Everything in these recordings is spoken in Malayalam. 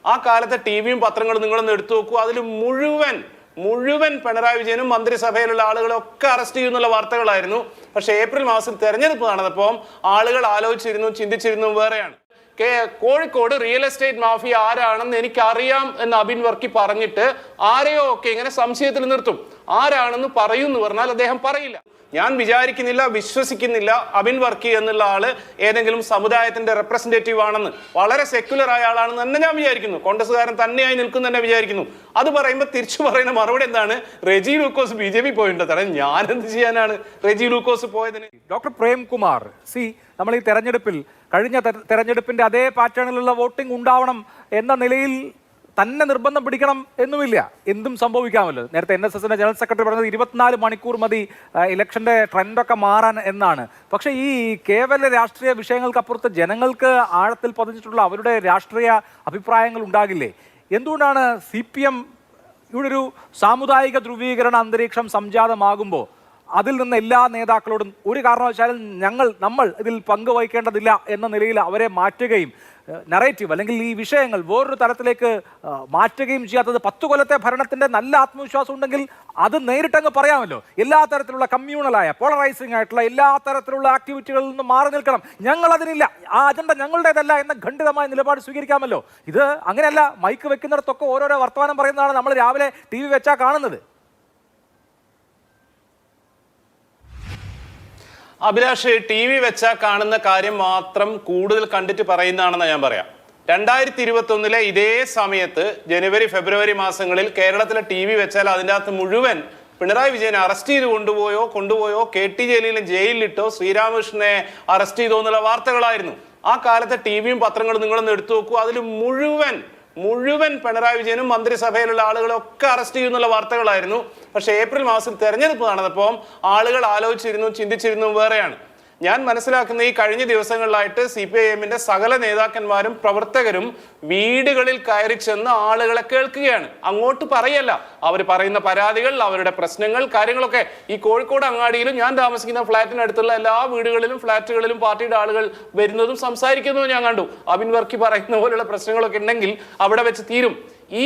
ആ കാലത്തെ ടിവിയും പത്രങ്ങളും നിങ്ങളൊന്ന് എടുത്തു നോക്കൂ. അതിൽ മുഴുവൻ പിണറായി വിജയനും മന്ത്രിസഭയിലുള്ള ആളുകളൊക്കെ അറസ്റ്റ് ചെയ്യുന്നുള്ള വാർത്തകളായിരുന്നു. പക്ഷെ ഏപ്രിൽ മാസം തെരഞ്ഞെടുപ്പ് നടന്നപ്പോൾ ആളുകൾ ആലോചിച്ചിരുന്നു, ചിന്തിച്ചിരുന്നു വേറെയാണ്. കോഴിക്കോട് റിയൽ എസ്റ്റേറ്റ് മാഫിയ ആരാണെന്ന് എനിക്കറിയാം എന്ന് അബിൻ വർക്കി പറഞ്ഞിട്ട് ആരെയോ ഒക്കെ ഇങ്ങനെ സംശയത്തിൽ നിർത്തും. ആരാണെന്ന് പറയൂന്ന് പറഞ്ഞാൽ അദ്ദേഹം പറയില്ല. ഞാൻ വിചാരിക്കുന്നില്ല, വിശ്വസിക്കുന്നില്ല അബിൻ വർക്കി എന്നുള്ള ആള് ഏതെങ്കിലും സമുദായത്തിന്റെ റെപ്രസെന്റേറ്റീവ് ആണെന്ന്. വളരെ സെക്യുലർ ആയ ആളാണെന്ന് തന്നെ ഞാൻ വിചാരിക്കുന്നു. കോൺഗ്രസ്സുകാരൻ തന്നെയായി നിൽക്കും തന്നെ വിചാരിക്കുന്നു. അത് പറയുമ്പോൾ തിരിച്ചു പറയുന്ന മറുപടി എന്താണ്? റെജി ലൂക്കോസ് BJP പോയിട്ടുണ്ട്. ഞാൻ എന്ത് ചെയ്യാനാണ് റെജി ലൂക്കോസ് പോയതിന്? ഡോക്ടർ പ്രേംകുമാർ, നമ്മൾ ഈ തെരഞ്ഞെടുപ്പിൽ കഴിഞ്ഞ തെരഞ്ഞെടുപ്പിന്റെ അതേ പാറ്റേണിലുള്ള വോട്ടിംഗ് ഉണ്ടാവണം എന്ന നിലയിൽ തന്നെ നിർബന്ധം പിടിക്കണം എന്നുമില്ല, എന്തും സംഭവിക്കാമല്ലോ. നേരത്തെ NSSന്റെ ജനറൽ സെക്രട്ടറി പറഞ്ഞത് 24 മണിക്കൂർ മതി ഇലക്ഷന്റെ ട്രെൻഡൊക്കെ മാറാൻ എന്നാണ്. പക്ഷേ ഈ കേവല രാഷ്ട്രീയ വിഷയങ്ങൾക്കപ്പുറത്ത് ജനങ്ങൾക്ക് ആഴത്തിൽ പതിഞ്ഞിട്ടുള്ള അവരുടെ രാഷ്ട്രീയ അഭിപ്രായങ്ങൾ ഉണ്ടാകില്ലേ? എന്തുകൊണ്ടാണ് CPM ഇവിടെ ഒരു സാമുദായിക ധ്രുവീകരണ അന്തരീക്ഷം സംജാതമാകുമ്പോൾ അതിൽ നിന്ന് എല്ലാ നേതാക്കളോടും ഒരു കാരണവശാലും നമ്മൾ ഇതിൽ പങ്കുവഹിക്കേണ്ടതില്ല എന്ന നിലയിൽ അവരെ മാറ്റുകയും നറേറ്റീവ് അല്ലെങ്കിൽ ഈ വിഷയങ്ങൾ വേറൊരു തരത്തിലേക്ക് മാറ്റുകയും ചെയ്യാത്തത്? 10 കൊല്ലത്തെ ഭരണത്തിന്റെ നല്ല ആത്മവിശ്വാസം ഉണ്ടെങ്കിൽ അത് നേരിട്ടങ്ങ് പറയാമല്ലോ. എല്ലാ തരത്തിലുള്ള കമ്മ്യൂണലായ പോളറൈസിംഗ് ആയിട്ടുള്ള എല്ലാ തരത്തിലുള്ള ആക്ടിവിറ്റികളിൽ നിന്ന് മാറി നിൽക്കണം, ഞങ്ങൾ അതിനില്ല, ആ അജണ്ട ഞങ്ങളുടേതല്ല എന്ന ഖണ്ഡിതമായ നിലപാട് സ്വീകരിക്കാമല്ലോ. ഇത് അങ്ങനെയല്ല. മൈക്ക് വെക്കുന്നിടത്തൊക്കെ ഓരോരോ വർത്തമാനം പറയുന്നതാണ് നമ്മൾ രാവിലെ TV വെച്ചാൽ കാണുന്നത്. അഭിലാഷ്, TV വെച്ചാൽ കാണുന്ന കാര്യം മാത്രം കൂടുതൽ കണ്ടിട്ട് പറയുന്നതാണെന്ന് ഞാൻ പറയാം. 2021 ഇതേ സമയത്ത് ജനുവരി ഫെബ്രുവരി മാസങ്ങളിൽ കേരളത്തിലെ TV വെച്ചാൽ അതിൻ്റെ അകത്ത് മുഴുവൻ പിണറായി വിജയനെ അറസ്റ്റ് ചെയ്ത് കൊണ്ടുപോയോ KT ജലീലും ജയിലിലിട്ടോ ശ്രീരാമകൃഷ്ണനെ അറസ്റ്റ് ചെയ്തോ എന്നുള്ള വാർത്തകളായിരുന്നു. ആ കാലത്തെ ടിവിയും പത്രങ്ങളും നിങ്ങളൊന്ന് എടുത്തു നോക്കൂ. അതിൽ മുഴുവൻ പിണറായി വിജയനും മന്ത്രിസഭയിലുള്ള ആളുകളൊക്കെ അറസ്റ്റ് ചെയ്യുന്നുള്ള വാർത്തകളായിരുന്നു. പക്ഷെ ഏപ്രിൽ മാസം തെരഞ്ഞെടുപ്പ് നടന്നപ്പോൾ ആളുകൾ ആലോചിച്ചിരുന്നു, ചിന്തിച്ചിരുന്നു വേറെയാണ്. ഞാൻ മനസ്സിലാക്കുന്ന ഈ കഴിഞ്ഞ ദിവസങ്ങളിലായിട്ട് CPIMന്റെ സകല നേതാക്കന്മാരും പ്രവർത്തകരും വീടുകളിൽ കയറി ചെന്ന് ആളുകളെ കേൾക്കുകയാണ്. അങ്ങോട്ട് പറയല്ല, അവർ പറയുന്ന പരാതികൾ, അവരുടെ പ്രശ്നങ്ങൾ, കാര്യങ്ങളൊക്കെ. ഈ കോഴിക്കോട് അങ്ങാടിയിലും ഞാൻ താമസിക്കുന്ന ഫ്ലാറ്റിനടുത്തുള്ള എല്ലാ വീടുകളിലും ഫ്ലാറ്റുകളിലും പാർട്ടിയുടെ ആളുകൾ വരുന്നതും സംസാരിക്കുന്നതും ഞാൻ കണ്ടു. അബിൻ വർക്കി പറയുന്ന പോലുള്ള പ്രശ്നങ്ങളൊക്കെ ഉണ്ടെങ്കിൽ അവിടെ വെച്ച് തീരും.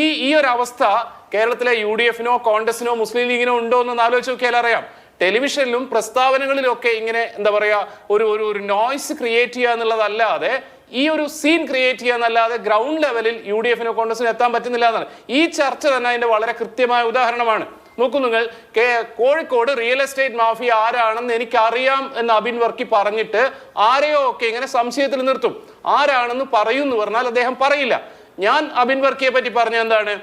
ഈ ഒരു അവസ്ഥ കേരളത്തിലെ UDFനോ കോൺഗ്രസിനോ മുസ്ലിം ലീഗിനോ ഉണ്ടോ എന്ന് ആലോചിച്ച് നോക്കിയാൽ അറിയാം. ടെലിവിഷനിലും പ്രസ്താവനകളിലും ഒക്കെ ഇങ്ങനെ എന്താ പറയാ ഒരു നോയ്സ് ക്രിയേറ്റ് ചെയ്യുക എന്നുള്ളതല്ലാതെ, ഈ ഒരു സീൻ ക്രിയേറ്റ് ചെയ്യുക എന്നല്ലാതെ ഗ്രൗണ്ട് ലെവലിൽ UDFനോ കോൺഗ്രസിനോ എത്താൻ പറ്റുന്നില്ല എന്നാണ്. ഈ ചർച്ച തന്നെ അതിന്റെ വളരെ കൃത്യമായ ഉദാഹരണമാണ്. നോക്കൂ നിങ്ങൾ, കോഴിക്കോട് റിയൽ എസ്റ്റേറ്റ് മാഫിയ ആരാണെന്ന് എനിക്കറിയാം എന്ന് അബിൻ വർക്കി പറഞ്ഞിട്ട് ആരെയോ ഒക്കെ ഇങ്ങനെ സംശയത്തിൽ നിർത്തും. ആരാണെന്ന് പറയൂന്ന് പറഞ്ഞാൽ അദ്ദേഹം പറയില്ല. ഞാൻ അബിൻ വർക്കിയെ പറ്റി പറഞ്ഞ എന്താണ്?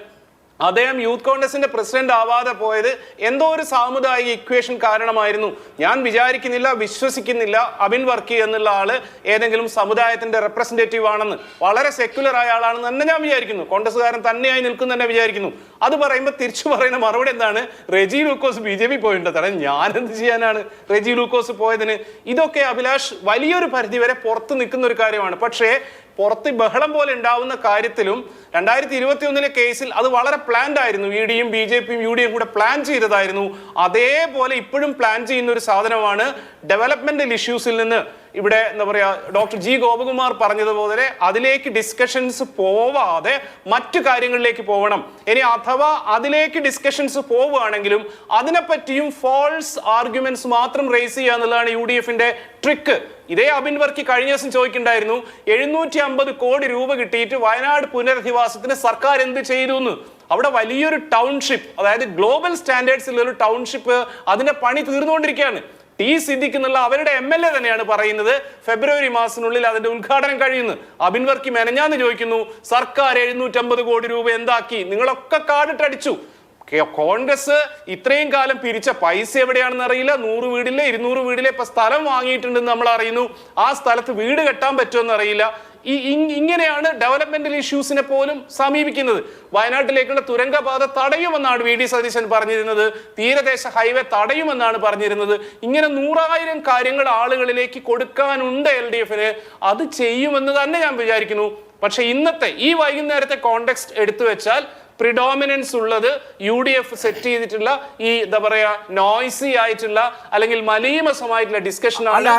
അദ്ദേഹം യൂത്ത് കോൺഗ്രസിന്റെ പ്രസിഡന്റ് ആവാതെ പോയത് എന്തോ ഒരു സാമുദായിക ഇക്വേഷൻ കാരണമായിരുന്നു. ഞാൻ വിചാരിക്കുന്നില്ല, വിശ്വസിക്കുന്നില്ല അബിൻ വർക്കി എന്നുള്ള ആള് ഏതെങ്കിലും സമുദായത്തിന്റെ റെപ്രസെന്റേറ്റീവ് ആണെന്ന്. വളരെ സെക്യുലർ ആയ ആളാണെന്ന് തന്നെ ഞാൻ വിചാരിക്കുന്നു. കോൺഗ്രസ്സുകാരൻ തന്നെയായി നിൽക്കും തന്നെ വിചാരിക്കുന്നു. അത് പറയുമ്പോൾ തിരിച്ചു പറയുന്ന മറുപടി എന്താണ്? റെജി ലൂക്കോസ് BJP പോയിട്ടുണ്ട്. ഞാൻ എന്ത് ചെയ്യാനാണ് റെജി ലൂക്കോസ് പോയതിന്? ഇതൊക്കെ അഭിലാഷ് വലിയൊരു പരിധിവരെ പുറത്ത് നിൽക്കുന്ന ഒരു കാര്യമാണ്. പക്ഷേ പുറത്ത് ബഹളം പോലെ ഉണ്ടാവുന്ന കാര്യത്തിലും 2021 കേസിൽ അത് വളരെ പ്ലാൻഡ് ആയിരുന്നു. EDയും BJPയും UDയും കൂടെ പ്ലാൻ ചെയ്തതായിരുന്നു. അതേപോലെ ഇപ്പോഴും പ്ലാൻ ചെയ്യുന്ന ഒരു സാധനമാണ് ഡെവലപ്മെന്റൽ ഇഷ്യൂസിൽ നിന്ന് ഇവിടെ എന്താ പറയാ ഡോക്ടർ G. ഗോപകുമാർ പറഞ്ഞതുപോലെ അതിലേക്ക് ഡിസ്കഷൻസ് പോവാതെ മറ്റു കാര്യങ്ങളിലേക്ക് പോകണം. ഇനി അഥവാ അതിലേക്ക് ഡിസ്കഷൻസ് പോവുകയാണെങ്കിലും അതിനെപ്പറ്റിയും ഫോൾസ് ആർഗ്യുമെന്റ്സ് മാത്രം റേസ് ചെയ്യുക എന്നുള്ളതാണ് UDFന്റെ ട്രിക്ക്. ഇതേ അബിൻ വർക്കി കഴിഞ്ഞ ദിവസം ചോദിക്കുന്നുണ്ടായിരുന്നു, 750 കോടി രൂപ കിട്ടിയിട്ട് വയനാട് പുനരധിവാസത്തിന് സർക്കാർ എന്ത് ചെയ്തു എന്ന്. അവിടെ വലിയൊരു ടൗൺഷിപ്പ്, അതായത് ഗ്ലോബൽ സ്റ്റാൻഡേർഡ്സിലുള്ള ടൗൺഷിപ്പ്, അതിന്റെ പണി തീർന്നുകൊണ്ടിരിക്കുകയാണ്. T. സിദ്ദിഖ് എന്നുള്ള അവരുടെ MLA തന്നെയാണ് പറയുന്നത് ഫെബ്രുവരി മാസത്തിനുള്ളിൽ അതിന്റെ ഉദ്ഘാടനം കഴിയുന്നു. അബിൻ വർക്കി മെനഞ്ഞാന്ന് ചോദിക്കുന്നു, സർക്കാർ 750 കോടി രൂപ എന്താക്കി? നിങ്ങളൊക്കെ കാർഡിട്ടടിച്ചു. കോൺഗ്രസ് ഇത്രയും കാലം പിരിച്ച പൈസ എവിടെയാണെന്ന് അറിയില്ല. 100 വീടിലെ 200 വീടിലെ ഇപ്പൊ സ്ഥലം വാങ്ങിയിട്ടുണ്ടെന്ന് നമ്മൾ അറിയുന്നു. ആ സ്ഥലത്ത് വീട് കെട്ടാൻ പറ്റുമെന്ന് അറിയില്ല. ഇങ്ങനെയാണ് ഡെവലപ്മെന്റൽ ഇഷ്യൂസിനെ പോലും സമീപിക്കുന്നത്. വയനാട്ടിലേക്കുള്ള തുരങ്കപാത തടയുമെന്നാണ് VD സതീശൻ പറഞ്ഞിരുന്നത്. തീരദേശ ഹൈവേ തടയുമെന്നാണ് പറഞ്ഞിരുന്നത്. ഇങ്ങനെ 100,000 കാര്യങ്ങൾ ആളുകളിലേക്ക് കൊടുക്കാനുണ്ട് LDFന്. അത് ചെയ്യുമെന്ന് തന്നെ ഞാൻ വിചാരിക്കുന്നു. പക്ഷെ ഇന്നത്തെ ഈ വൈകുന്നേരത്തെ കോണ്ടെക്സ്റ്റ് എടുത്തു വെച്ചാൽ പ്രിഡോമിനൻസ് ഉള്ളത് UDF സെറ്റ് ചെയ്തിട്ടുള്ള ഈ എന്താ പറയാ നോയ്സി ആയിട്ടുള്ള അല്ലെങ്കിൽ മലീമസമായിട്ടുള്ള ഡിസ്കഷൻ ആണ്.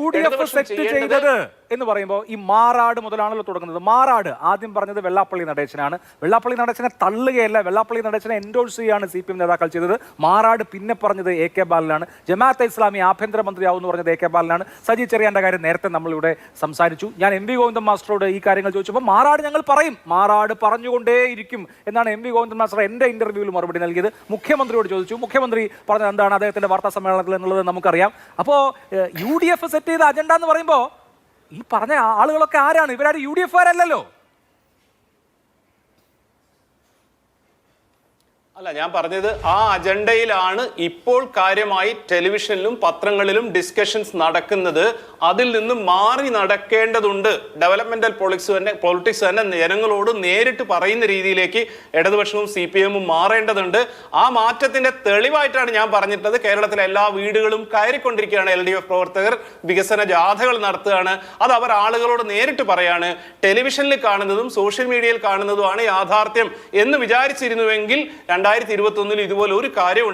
UDF സെറ്റ് ചെയ്തത് എന്ന് പറയുമ്പോൾ ഈ മാറാട് മുതലാണല്ലോ തുടങ്ങുന്നത്. മാറാട് ആദ്യം പറഞ്ഞത് വെള്ളാപ്പള്ളി നടേശനാണ്. വെള്ളാപ്പള്ളി നടേശനെ തള്ളുകയല്ല, വെള്ളാപ്പള്ളി നടേശനെ എൻഡോഴ്സ് ചെയ്യുകയാണ് CPM നേതാക്കൾ ചെയ്തത്. മാറാട് പിന്നെ പറഞ്ഞത് AK ബാലനാണ്. ജമാഅത്തെ ഇസ്ലാമി ആഭ്യന്തരമന്ത്രിയാവും എന്ന് പറഞ്ഞത് AK ബാലനാണ്. സജി ചെറിയാന്റെ കാര്യം നേരത്തെ നമ്മളിവിടെ സംസാരിച്ചു. ഞാൻ MV ഗോവിന്ദൻ മാസ്റ്ററോട് ഈ കാര്യങ്ങൾ ചോദിച്ചപ്പോൾ മാറാട് ഞങ്ങൾ പറയും, മാറാട് പറഞ്ഞുകൊണ്ടേയിരിക്കും എന്നാണ് MV ഗോവിന്ദൻ മാസ്റ്റർ എൻ്റെ ഇന്റർവ്യൂവിൽ മറുപടി നൽകിയത്. മുഖ്യമന്ത്രിയോട് ചോദിച്ചു, മുഖ്യമന്ത്രി പറഞ്ഞത് എന്താണ് അദ്ദേഹത്തിന്റെ വാർത്താ സമ്മേളനത്തിൽ എന്നുള്ളത് നമുക്കറിയാം. അപ്പോൾ UDF സെറ്റ് ചെയ്ത അജണ്ട എന്ന് പറയുമ്പോൾ ഈ പറഞ്ഞ ആളുകളൊക്കെ ആരാണ്? ഇവരാരും UDF കാരല്ലല്ലോ. അല്ല, ഞാൻ പറഞ്ഞത് ആ അജണ്ടയിലാണ് ഇപ്പോൾ കാര്യമായി ടെലിവിഷനിലും പത്രങ്ങളിലും ഡിസ്കഷൻസ് നടക്കുന്നത്. അതിൽ നിന്ന് മാറി നടക്കേണ്ടതുണ്ട്. ഡെവലപ്മെന്റൽ പൊളിറ്റിക്സ് തന്നെ ജനങ്ങളോട് നേരിട്ട് പറയുന്ന രീതിയിലേക്ക് ഇടതുപക്ഷവും CPM മാറേണ്ടതുണ്ട്. ആ മാറ്റത്തിന്റെ തെളിവായിട്ടാണ് ഞാൻ പറഞ്ഞിട്ടുള്ളത്. കേരളത്തിലെ എല്ലാ വീടുകളും കയറിക്കൊണ്ടിരിക്കുകയാണ്. LDF പ്രവർത്തകർ വികസന ജാഥകൾ നടത്തുകയാണ്. അത് അവർ ആളുകളോട് നേരിട്ട് പറയാണ്. ടെലിവിഷനിൽ കാണുന്നതും സോഷ്യൽ മീഡിയയിൽ കാണുന്നതുമാണ് യാഥാർത്ഥ്യം എന്ന് വിചാരിച്ചിരുന്നുവെങ്കിൽ 2021 ഇതുപോലെ ഒരു കാര്യം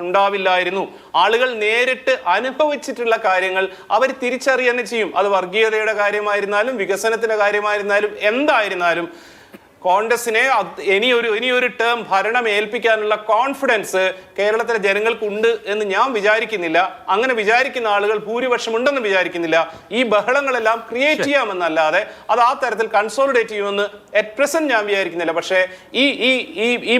ഉണ്ടാവില്ലായിരുന്നു. ആളുകൾ നേരിട്ട് അനുഭവിച്ചിട്ടുള്ള കാര്യങ്ങൾ അവർ തിരിച്ചറിയുക തന്നെ ചെയ്യും. അത് വർഗീയതയുടെ കാര്യമായിരുന്നാലും വികസനത്തിന്റെ കാര്യമായിരുന്നാലും എന്തായിരുന്നാലും കോൺഗ്രസിനെ ഇനിയൊരു ടേം ഭരണം ഏൽപ്പിക്കാനുള്ള കോൺഫിഡൻസ് കേരളത്തിലെ ജനങ്ങൾക്കുണ്ട് എന്ന് ഞാൻ വിചാരിക്കുന്നില്ല. അങ്ങനെ വിചാരിക്കുന്ന ആളുകൾ ഭൂരിപക്ഷം ഉണ്ടെന്ന് വിചാരിക്കുന്നില്ല. ഈ ബഹളങ്ങളെല്ലാം ക്രിയേറ്റ് ചെയ്യാമെന്നല്ലാതെ അത് ആ തരത്തിൽ കൺസോളിഡേറ്റ് ചെയ്യുമെന്ന് അറ്റ് പ്രസന്റ് ഞാൻ വിചാരിക്കുന്നില്ല. പക്ഷേ ഈ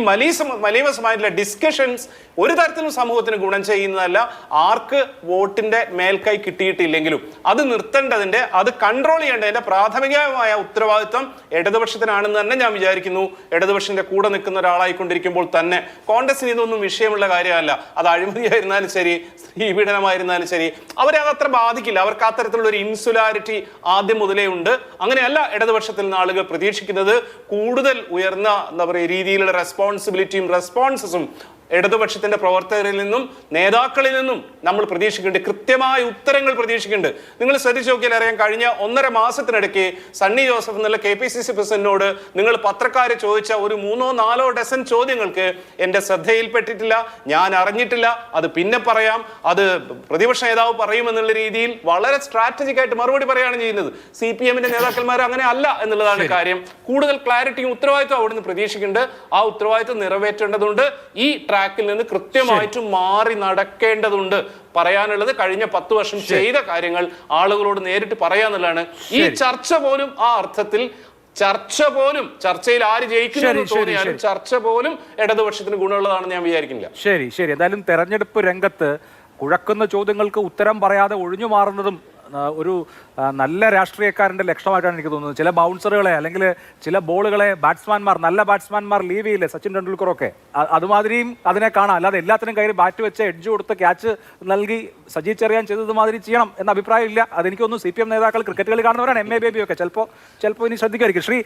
മലീമസമായിട്ടുള്ള ഡിസ്കഷൻസ് ഒരു തരത്തിലും സമൂഹത്തിന് ഗുണം ചെയ്യുന്നതല്ല. ആർക്ക് വോട്ടിന്റെ മേൽക്കൈ കിട്ടിയിട്ടില്ലെങ്കിലും അത് നിർത്തേണ്ടതിന്റെ, അത് കൺട്രോൾ ചെയ്യേണ്ടതിന്റെ പ്രാഥമികമായ ഉത്തരവാദിത്വം ഇടതുപക്ഷത്തിനാണെന്ന് തന്നെ ഞാൻ വിചാരിക്കുന്നു. ഇടതുപക്ഷത്തിന്റെ കൂടെ നിൽക്കുന്ന ഒരാളായിക്കൊണ്ടിരിക്കുമ്പോൾ തന്നെ കോൺഗ്രസിന് ഇതൊന്നും വിഷയമുള്ള കാര്യമല്ല. അത് അഴിമതിയായിരുന്നാലും ശരി, സ്ത്രീപീഡനമായിരുന്നാലും ശരി, അവരെ അതത്ര ബാധിക്കില്ല. അവർക്ക് അത്തരത്തിലുള്ള ഒരു ഇൻസുലാരിറ്റി ആദ്യം മുതലേ ഉണ്ട്. അങ്ങനെയല്ല ഇടതുപക്ഷത്തിൽ നിന്ന് ആളുകൾ പ്രതീക്ഷിക്കുന്നത്. കൂടുതൽ ഉയർന്ന എന്താ പറയുക രീതിയിലുള്ള റെസ്പോൺസിബിലിറ്റിയും റെസ്പോൺസസും ഇടതുപക്ഷത്തിന്റെ പ്രവർത്തകരിൽ നിന്നും നേതാക്കളിൽ നിന്നും നമ്മൾ പ്രതീക്ഷിക്കുന്നുണ്ട്. കൃത്യമായ ഉത്തരങ്ങൾ പ്രതീക്ഷിക്കുന്നുണ്ട്. നിങ്ങൾ ശ്രദ്ധിച്ചു നോക്കിയാൽ അറിയാം, കഴിഞ്ഞ 1.5 മാസത്തിനിടയ്ക്ക് സണ്ണി ജോസഫ് എന്നുള്ള KPCC പ്രസിഡന്റിനോട് നിങ്ങൾ പത്രക്കാരെ ചോദിച്ച ഒരു 3-4 ഡസൻ ചോദ്യങ്ങൾക്ക് എന്റെ ശ്രദ്ധയിൽപ്പെട്ടിട്ടില്ല, ഞാൻ അറിഞ്ഞിട്ടില്ല, അത് പിന്നെ പറയാം, അത് പ്രതിപക്ഷ നേതാവ് പറയുമെന്നുള്ള രീതിയിൽ വളരെ സ്ട്രാറ്റജിക് ആയിട്ട് മറുപടി പറയുകയാണ് ചെയ്യുന്നത്. CPMന്റെ നേതാക്കന്മാർ അങ്ങനെ അല്ല എന്നുള്ളതാണ് കാര്യം. കൂടുതൽ ക്ലാരിറ്റിയും ഉത്തരവാദിത്വം അവിടുന്ന് പ്രതീക്ഷിക്കുന്നുണ്ട്. ആ ഉത്തരവാദിത്വം നിറവേറ്റേണ്ടതുണ്ട്. ഈ ട്രാക്കിൽ നിന്ന് കൃത്യമായിട്ട് മാറി നടക്കേണ്ടതുണ്ട്. പറയാനുള്ളത് കഴിഞ്ഞ 10 വർഷം ചെയ്ത കാര്യങ്ങൾ ആളുകളോട് നേരിട്ട് പറയാന്നുള്ളതാണ്. ഈ ചർച്ച പോലും ആ അർത്ഥത്തിൽ ചർച്ചയിൽ ആര് ജയിക്കുന്നു തോന്നിയാലും ചർച്ച പോലും ഇടതുപക്ഷത്തിന് ഗുണമുള്ളതാണെന്ന് ഞാൻ വിചാരിക്കുന്നില്ല. ശരി. തെരഞ്ഞെടുപ്പ് രംഗത്ത് കുഴക്കുന്ന ചോദ്യങ്ങൾക്ക് ഉത്തരം പറയാതെ ഒഴിഞ്ഞു മാറുന്നതും ഒരു നല്ല രാഷ്ട്രീയക്കാരന്റെ ലക്ഷണമായിട്ടാണ് എനിക്ക് തോന്നുന്നത്. ചില ബൗൺസറുകളെ അല്ലെങ്കിൽ ചില ബോളുകളെ നല്ല ബാറ്റ്സ്മാൻമാർ ലീവ് ചെയ്യില്ലേ, സച്ചിൻ ടെണ്ടുൽക്കറൊക്കെ, അതുമാതിരിയും അതിനെ കാണാം. അല്ലാതെ എല്ലാത്തിനും കയ്യിൽ ബാറ്റ് വെച്ച് എഡ്ജ് കൊടുത്ത് ക്യാച്ച് നൽകി സജി ചെറിയാൻ ചെയ്തത് മാതിരി ചെയ്യണം എന്ന അഭിപ്രായം ഇല്ല. അതെനിക്കൊന്നും CPM നേതാക്കൾ ക്രിക്കറ്റ് കളി കാണുന്നവരാണ്. MA ബേബിയൊക്കെ ചിലപ്പോൾ ഇനി ശ്രദ്ധിക്കുമായിരിക്കും. ശ്രീ